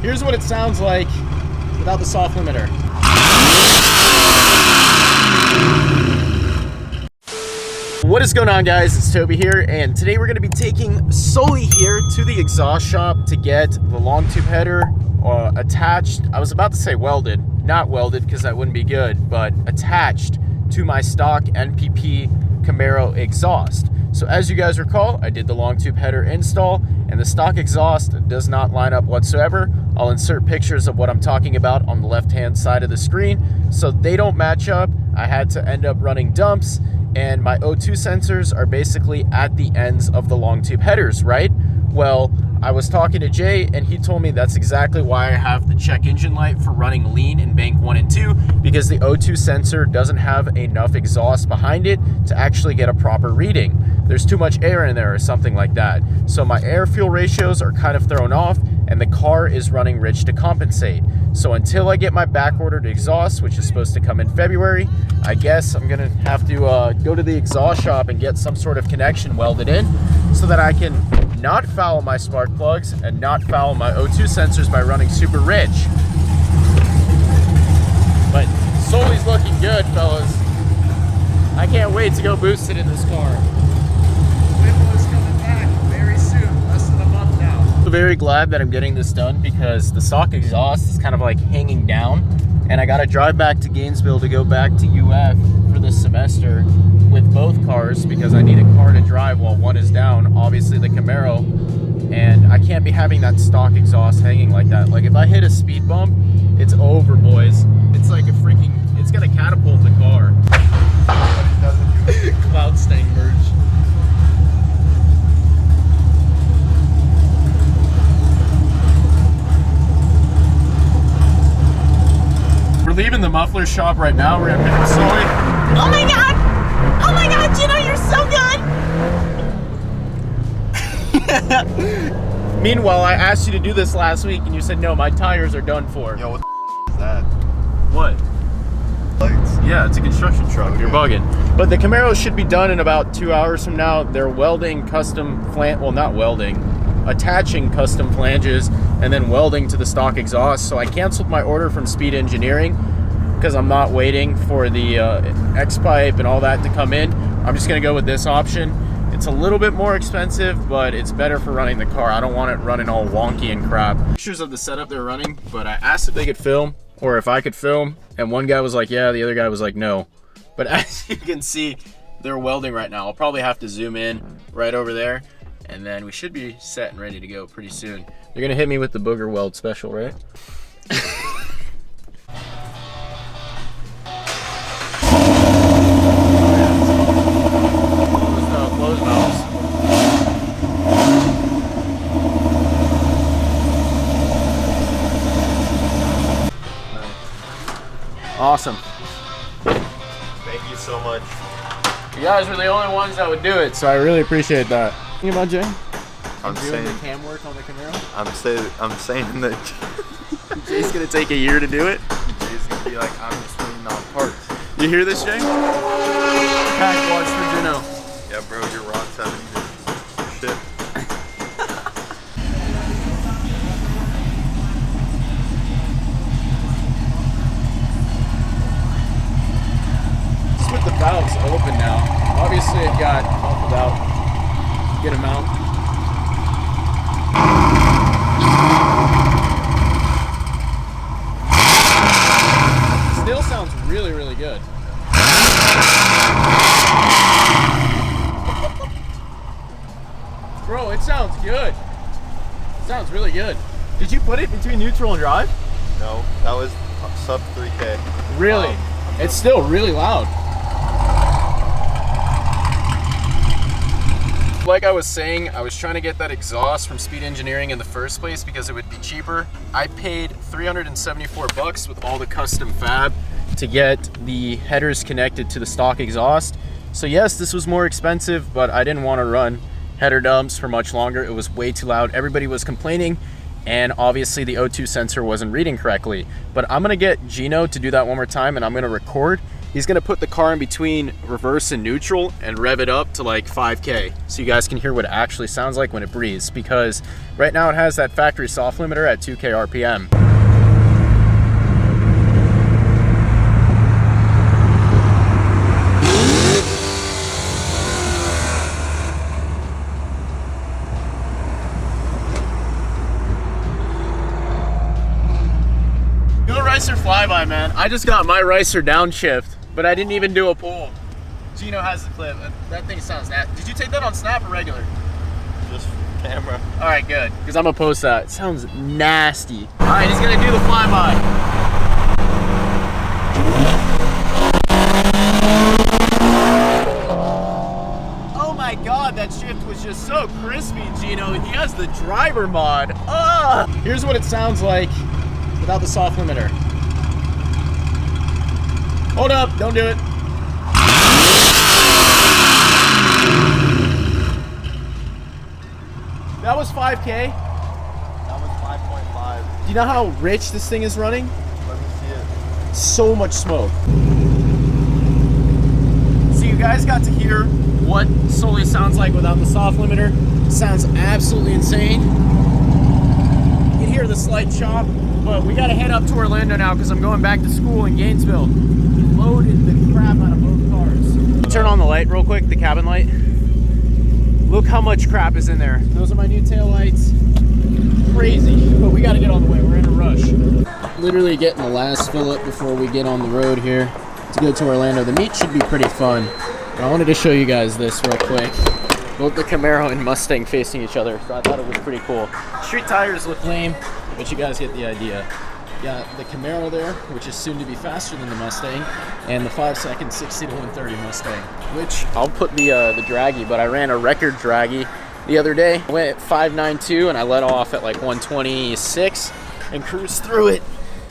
Here's what it sounds like without the soft limiter. What is going on, guys? It's Toby here, and today we're going to be taking Sully here to the exhaust shop to get the long tube header attached. I was about to say welded, not welded because that wouldn't be good, but attached to my stock NPP Camaro exhaust. So as you guys recall, I did the long tube header install, and the stock exhaust does not line up whatsoever. I'll insert pictures of what I'm talking about on the left-hand side of the screen. So they don't match up. I had to end up running dumps, and my O2 sensors are basically at the ends of the long tube headers, right? Well, I was talking to Jay, and he told me that's exactly why I have the check engine light for running lean in bank 1 and 2, because the O2 sensor doesn't have enough exhaust behind it to actually get a proper reading. There's too much air in there or something like that. So my air-fuel ratios are kind of thrown off, and the car is running rich to compensate. So until I get my back-ordered exhaust, which is supposed to come in February, I guess I'm gonna have to go to the exhaust shop and get some sort of connection welded in so that I can not foul my spark plugs and not foul my O2 sensors by running super rich. But Sully's looking good, fellas. I can't wait to go boost it in this car. Is coming back very soon, less than a month now. I'm very glad that I'm getting this done because the stock exhaust is kind of like hanging down, and I got to drive back to Gainesville to go back to UF for this semester with both cars because I need a car to drive while one is down, obviously the Camaro, and I can't be having that stock exhaust hanging like that. Like if I hit a speed bump, it's over, boys. It's like a freaking, it's gonna catapult the car. But it doesn't do it. Cloud Stang merge. We're leaving the muffler shop right now. We're gonna pick up Sully. Oh my god! Oh my god, Gino, you're so good! Meanwhile, I asked you to do this last week and you said, no, my tires are done for. Yo, what the is that? What? Lights? Yeah, it's a construction truck. Okay. You're bugging. But the Camaro should be done in about 2 hours from now. They're welding custom well, not welding, attaching custom flanges and then welding to the stock exhaust. So I canceled my order from Speed Engineering because I'm not waiting for the X-pipe and all that to come in. I'm just gonna go with this option. It's a little bit more expensive, but it's better for running the car. I don't want it running all wonky and crap. Pictures of the setup they're running, but I asked if they could film or if I could film, and one guy was like, yeah, the other guy was like, no. But as you can see, they're welding right now. I'll probably have to zoom in right over there, and then we should be set and ready to go pretty soon. They're gonna hit me with the booger weld special, right? Close valves. Awesome. Thank you so much. You guys were the only ones that would do it, so I really appreciate that. Think about Jay? I'm doing saying the cam work on the Camaro. I'm saying that Jay's gonna take a year to do it. Jay's gonna be like, I'm just waiting on parts. You hear this, Jay? Pack watch for Juno. Yeah, bro, you're raw 70 shit. Just with the valves open now. Obviously, it got muffled out. Get them out. Still sounds really, really good. Bro, it sounds good. It sounds really good. Did you put it between neutral and drive? No, that was sub 3K. Really? It's still really loud. Like I was saying, I was trying to get that exhaust from Speed Engineering in the first place because it would be cheaper. I paid $374 with all the custom fab to get the headers connected to the stock exhaust. So yes, this was more expensive, but I didn't want to run header dumps for much longer. It was way too loud. Everybody was complaining, and obviously the O2 sensor wasn't reading correctly. But I'm gonna get Gino to do that one more time, and I'm gonna record, He's gonna put the car in between reverse and neutral and rev it up to like 5K so you guys can hear what it actually sounds like when it breathes, because right now it has that factory soft limiter at 2K RPM. Do a Ricer flyby, man. I just got my Ricer downshift, but I didn't even do a pull. Gino has the clip. That thing sounds nasty. Did you take that on snap or regular? Just camera. All right, good. Because I'm gonna post that. It sounds nasty. All right, he's gonna do the flyby. Oh my God, that shift was just so crispy, Gino. He has the driver mod. Here's what it sounds like without the soft limiter. Hold up, don't do it. That was 5K. That was 5.5. Do you know how rich this thing is running? Let me see it. So much smoke. So you guys got to hear what Sully sounds like without the soft limiter. Sounds absolutely insane. You can hear the slight chop, but we gotta head up to Orlando now because I'm going back to school in Gainesville. He loaded the crap out of both cars. Turn on the light real quick, the cabin light. Look how much crap is in there. Those are my new tail lights. Crazy, but we gotta get on the way. We're in a rush. Literally getting the last fill up before we get on the road here to go to Orlando. The meet should be pretty fun. But I wanted to show you guys this real quick. Both the Camaro and Mustang facing each other, so I thought it was pretty cool. Street tires look lame, but you guys get the idea. Got the Camaro there, which is soon to be faster than the Mustang, and the 5-second 60 to 130 Mustang, which I'll put the draggy, but I ran a record draggy the other day. I went at 592 and I let off at like 126 and cruised through it.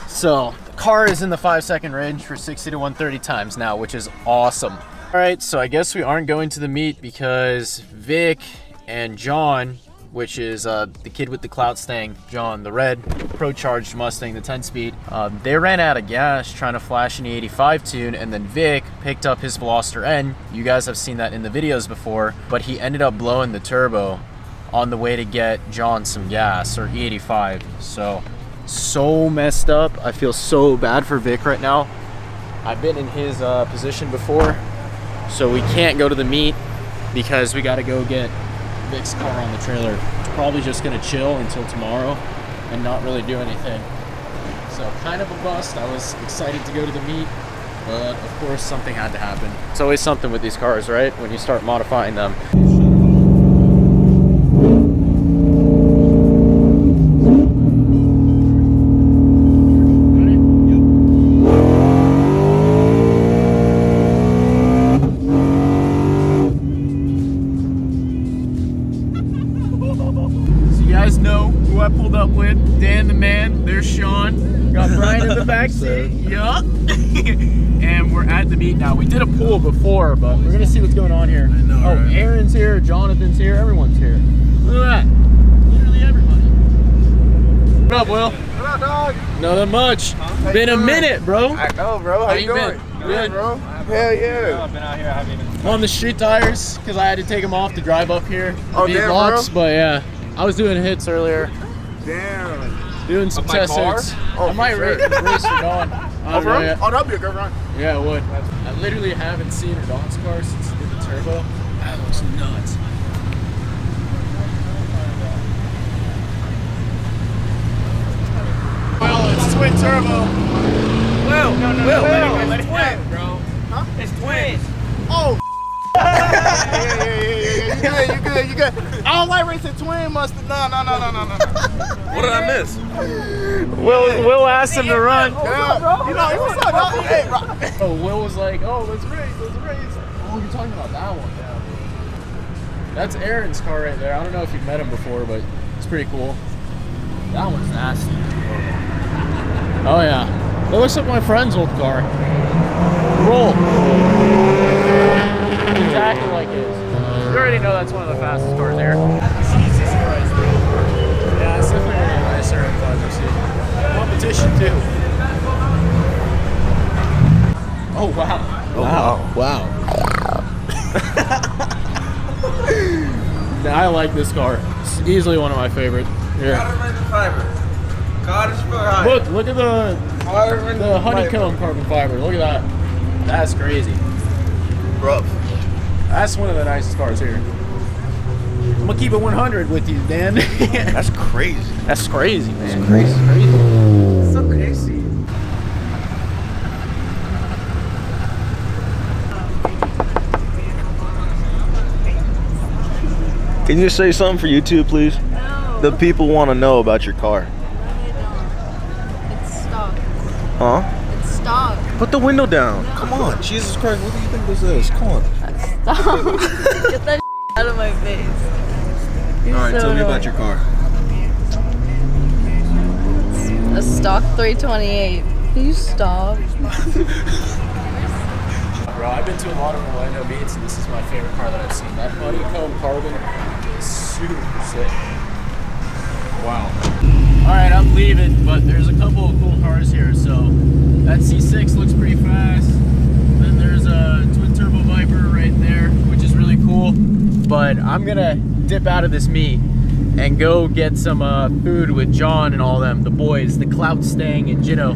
So the car is in the 5-second range for 60 to 130 times now, which is awesome. All right, so I guess we aren't going to the meet because Vic and John, which is the kid with the clout stang, John, the red pro-charged Mustang, the 10-speed. They ran out of gas trying to flash an E85 tune, and then Vic picked up his Veloster N. You guys have seen that in the videos before, but he ended up blowing the turbo on the way to get John some gas, or E85. So messed up. I feel so bad for Vic right now. I've been in his position before, so we can't go to the meet because we gotta go get Vic's car on the trailer. Probably just gonna chill until tomorrow and not really do anything. So kind of a bust. I was excited to go to the meet, but of course something had to happen. It's always something with these cars, right? When you start modifying them. I pulled up with Dan the man, there's Sean, got Brian in the back seat, yup. And we're at the meet now. We did a pool before, but we're gonna see what's going on here. I know, oh, right? Aaron's here, Jonathan's here, everyone's here. Look at that, literally everybody. What up, Will? What up, dog? Nothing much. Been a minute, bro. I know, bro. How you doing? Good, bro. Hell yeah. I've been out here, I haven't even... I'm on the street tires because I had to take them off to drive up here. Oh, damn, blocks, bro. But yeah, I was doing hits earlier. Damn. Doing some test hits. Oh, I might race Dawn. Oh, that'd be a good run. Yeah, it would. I literally haven't seen Dawn's car since he did the turbo. That looks nuts. Well, it's twin turbo. Will, it's twins, bro. Huh? It's twins. Oh. Yeah. You good. I don't like racing twin Mustang. No. What did I miss? Will asked him to run. Yeah. You know, what's up, dog? Hey, bro. Oh, Will was like, oh, let's race. Oh, you're talking about that one. Yeah. That's Aaron's car right there. I don't know if you've met him before, but it's pretty cool. That one's nasty. Oh, yeah. That looks like my friend's old car. Roll. Exactly like his. You already know that's one of the fastest cars there. Jesus Christ, bro. Yeah, it's definitely one of the nicer M5 I've seen. Competition, too. Oh wow. Wow. I like this car. It's easily one of my favorite. Here. Look at the honeycomb carbon fiber. Look at that. That's crazy. Bro. That's one of the nicest cars here. I'm gonna keep it 100 with you, Dan. That's crazy. That's crazy, man. That's crazy. Crazy. So crazy. Can you say something for YouTube, please? No. The people want to know about your car. No, they don't. It's stock. Huh? It's stock. Put the window down. Come on. Jesus Christ, what do you think this is? Come on. Stop. Get that out of my face. You're All right, so tell me about annoying. your car. A stock 328. Can you stop? Bro, I've been to a lot of Orlando meets, and this is my favorite car that I've seen. That honeycomb carbon is super sick. Wow. All right, I'm leaving, but there's a couple of cool cars here. So that C6 looks pretty fast. Then there's a twin turbo Viper right there, which is really cool. But I'm gonna dip out of this meet and go get some food with John and all them, the boys, the Clout Stang and Gino.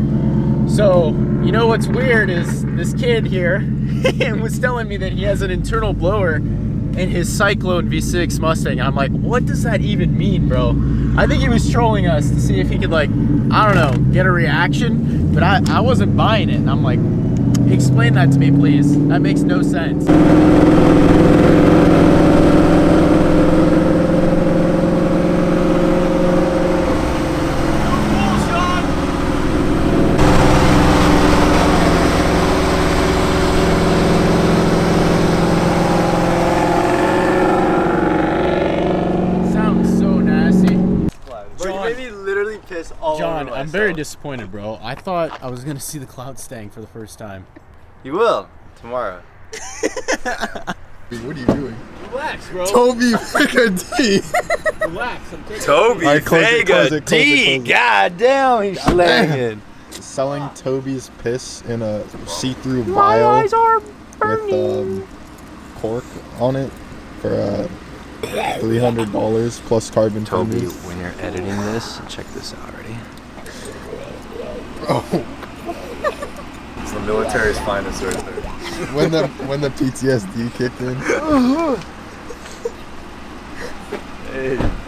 So, you know what's weird is this kid here was telling me that he has an internal blower in his Cyclone V6 Mustang. I'm like, what does that even mean, bro? I think he was trolling us to see if he could, like, I don't know, get a reaction, but I wasn't buying it. And I'm like, explain that to me, please. That makes no sense. John, I'm very disappointed, bro. I thought I was gonna see the Clout Stang for the first time. You will tomorrow. What are you doing? Relax, bro. TobyVegaD. Relax. I'm taking TobyVegaD. God damn, he's slanging. Selling Toby's piss in a see-through vial with cork on it for $300 plus carbon Toby, tubes. when you're editing this, check this out. Ready? Oh, It's the military's finest right there. when the PTSD kicked in.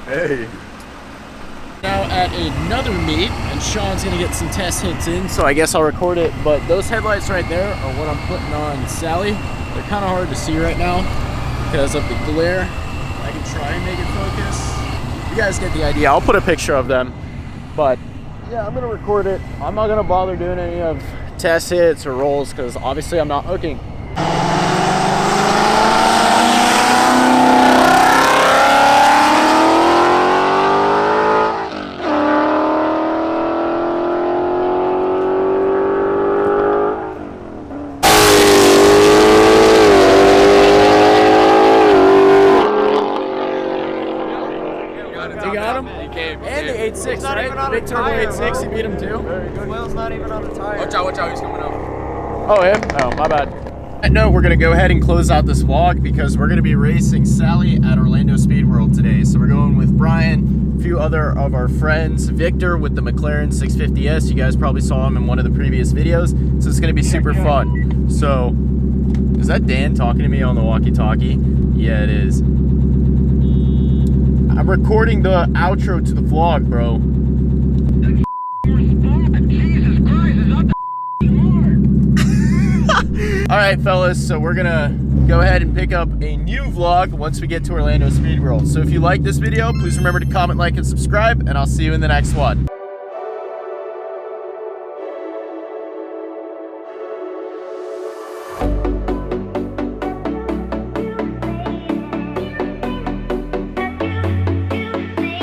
Hey. Now at another meet, and Sean's gonna get some test hits in, so I guess I'll record it. But those headlights right there are what I'm putting on Sally. They're kind of hard to see right now because of the glare. I can try and make it focus. You guys get the idea. I'll put a picture of them. But yeah, I'm gonna record it. I'm not gonna bother doing any of test hits or rolls because obviously I'm not hooking. You got him? He came. And the 8.6, right? The big turbo 8.6, you beat him too? Wheel's not even on the tire. Watch out, he's coming up. Oh, him? Oh, my bad. No, we're gonna go ahead and close out this vlog because we're gonna be racing Sally at Orlando Speed World today. So we're going with Brian, a few other of our friends, Victor with the McLaren 650S. You guys probably saw him in one of the previous videos. So it's gonna be super fun. So, is that Dan talking to me on the walkie-talkie? Yeah, it is. I'm recording the outro to the vlog, bro. All right, fellas, so we're gonna go ahead and pick up a new vlog once we get to Orlando Speed World. So if you like this video, please remember to comment, like, and subscribe, and I'll see you in the next one.